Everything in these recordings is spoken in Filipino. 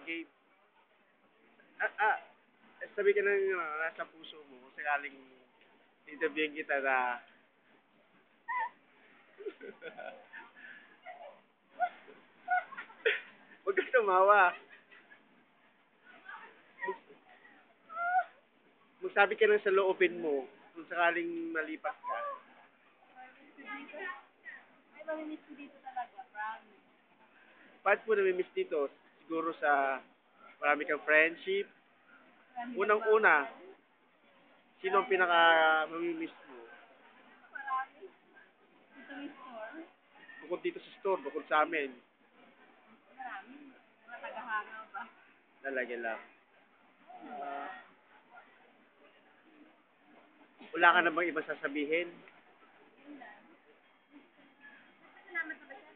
Game. Sabi ka ng nasa puso mo, kung sakaling interviewin kita na huwag kang tumawa. Magsabi ka lang sa loobin mo kung sakaling malipat ka. Ay, mamimiss ko dito talaga, promise. Paano po namimiss dito? Siguro sa marami kang friendship. Unang-una, sino ang pinaka mamimiss mo? Marami. Dito may store. Bukod dito sa store, bukod sa amin. Marami. Mga tagahanga ba? Talaga lang. Wala ka na bang iba sasabihin? Salamat na ba siya?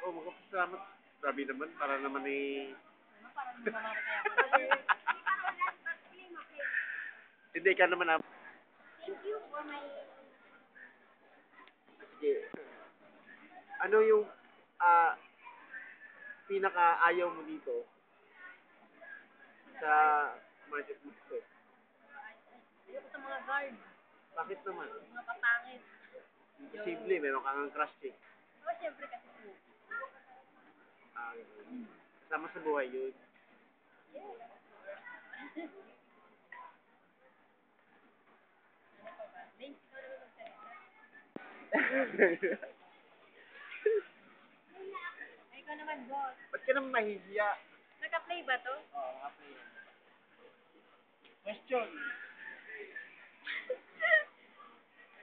Oh, magpapasalamat. Grabe naman, para naman eh... Ano, parang naman kaya ako. Hindi ka naman ah. Thank you for my... Sige. Ano yung pinaka-ayaw mo dito? Sa Market Market? Ayoko sa mga guard. Bakit naman? Mga papangit. Imposible, meron kang crush chick. Oh, syempre kasi po. Kasama sa buhay yun. Vince, ikaw naman magsalita. Ay, ikaw naman, boss. Ba't ka naman mahihiya? Naka-play ba to? Oo, okay. Question.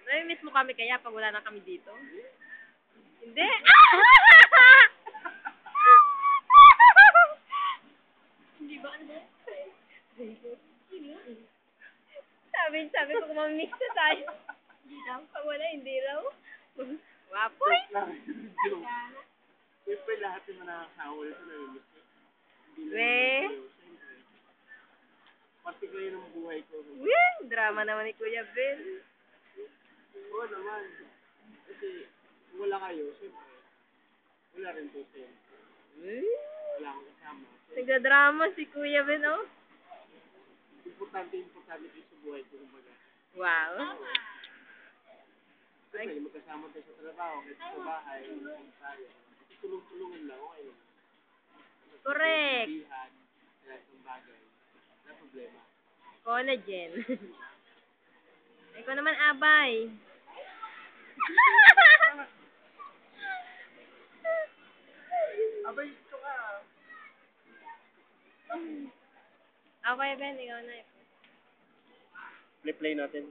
Nami-miss mo kami kaya pag wala na kami dito? Hindi? Hindi ba? Ano ba? Sabi ko kung mamimix na tayo. Hindi daw. Pag wala, hindi raw. Wapoy! Joke. Siyempre lahat yung mga nakakawal ito namimiss ko. Hindi lang We? naman kayo. Siyempre. Pati kayo ng buhay ko. Weh! Drama naman ni Kuya Bill. Oo naman. Kasi kung wala kayo, siyempre, wala rin po sa'yo. Wala akong kasama. Nagdadrama si Kuya Bill, oh. Importante kayo sa buhay ko. Kumbaga. Wow. Siyempre, magkasama tayo sa trabaho, kahit sa bahay, tayo. Tulong-tulungan lang, okay lang. Correct. Bihan, lahat ng bagay. Wala problema. Collagen. Ikaw naman, Abay. Abay, ito ka. Okay, Ben. Ikaw na. Play natin.